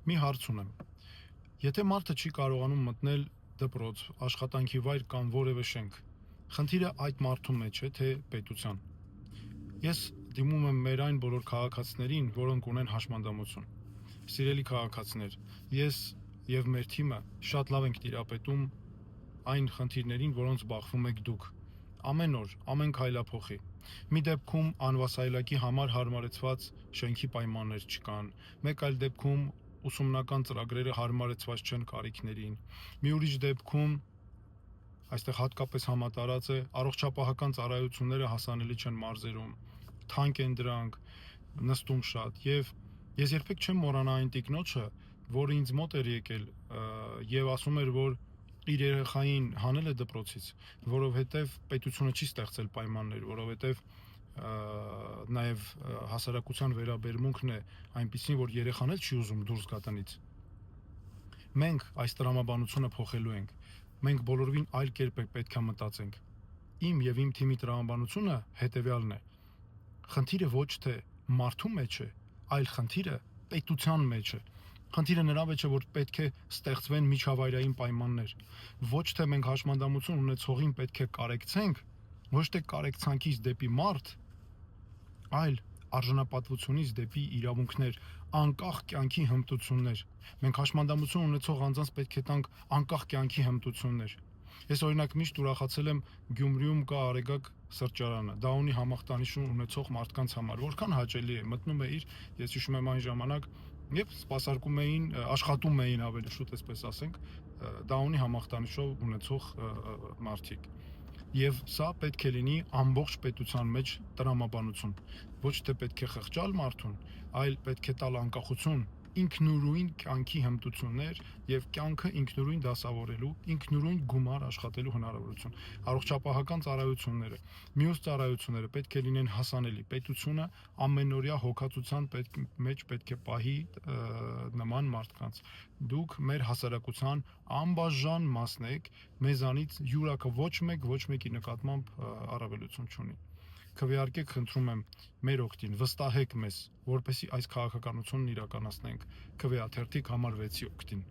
Մի հարց ունեմ։ Եթե մարդը չի կարողանում մտնել դպրոց, աշխատանքի վայր կամ որևէ շենք, խնդիրը այդ մարդու մեջ է, թե պետության։ Ես դիմում եմ մեր այն բոլոր քաղաքացիներին, որոնք ունեն հաշմանդամություն։ Սիրելի քաղաքացիներ, ես եւ մեր թիմը շատ լավ ենք տիրապետում այն խնդիրներին, որոնց բախվում եք դուք։ Ամեն օր, ամեն քայլափոխի։ Մի դեպքում անվասայլակի համար հարմարեցված շենքի պայմաններ չկան, մեկ այլ դեպքում ուսումնական ծրագրերը հարմարեցված չեն կարիքներին։ Մի ուրիշ դեպքում այստեղ հատկապես համատարած է առողջապահական ծառայությունները հասանելի չեն մարզերում, թանկ են դրանք, նստում շատ եւ ես երբեք չեմ մոռանա այն տիկնոջը, որը ինձ մոտ էր եկել եւ ասում էր, որ իր երեխային հանել է դպրոցից, որովհետեւ պետությունը չի ստեղծել պայմաններ, որովհետեւ նաև հասարակության վերաբերմունքն է այնպեսին, որ երեխան էլ չի ուզում դուրս գա տնից։ Մենք այս տրամաբանությունը փոխելու ենք։ Մենք բոլորովին այլ կերպ պետք է մտածենք։ Իմ եւ իմ թիմի տրամաբանությունը հետեւյալն է. խնդիրը ոչ թե մարդու մեջ է, այլ խնդիրը պետության մեջ է։ Խնդիրը նրա մեջ է, որ պետք է ստեղծվեն միջավայրային պայմաններ։ Ոչ թե մենք հաշմանդամություն ունեցողին պետք է կարեկցենք, ոչ թե կարեկցանքից դեպի մարդ, այլ արժանապատվությունից դեպի իրավունքներ, անկախ կյանքի հմտություններ։ Մենք հաշմանդամություն ունեցող անձանց պետք է տանք անկախ կյանքի հմտություններ։ Ես օրինակ միշտ ուրախացել եմ Գյումրիում կա Արեգակ սրճարանը, դա ունի համախտանիշ ունեցող մարդկանց համար, որքան հաճելի է, մտնում է իր, ես հիշում եմ այն ժամանակ, երբ սպասարկում էին, աշխատում էին ավելի շուտ, այսպես ասենք, դա ունի համախտանիշով ունեցող մարդիկ։ Եվ սա պետք է լինի ամբողջ պետության մեջ տրամաբանություն։ Ոչ թե պետք է խղճալ մարդուն, այլ պետք է տալ անկախություն, ինքնուրույն կյանքի հմտություններ եւ կյանքը ինքնուրույն դասավորելու, ինքնուրույն գումար աշխատելու հնարավորություն։ Առողջապահական ծառայությունները, մյուս ծառայությունները պետք է լինեն հասանելի։ Պետությունը ամենօրյա հոգացության մեջ պետք է պահի նման մարդկանց։ Դուք մեր հասարակության անբաժան մասն եք, մեզանից յուրաքանչյուր ոչ մեկի նկատմամբ առավելություն չունի։ Քվեարկեք, խնդրում եմ, մեր օգտին, վստահեք մեզ, որպեսզի այս քաղաքականությունն իրականացնենք քվեաթերթիկ համար 6-ի օգտին։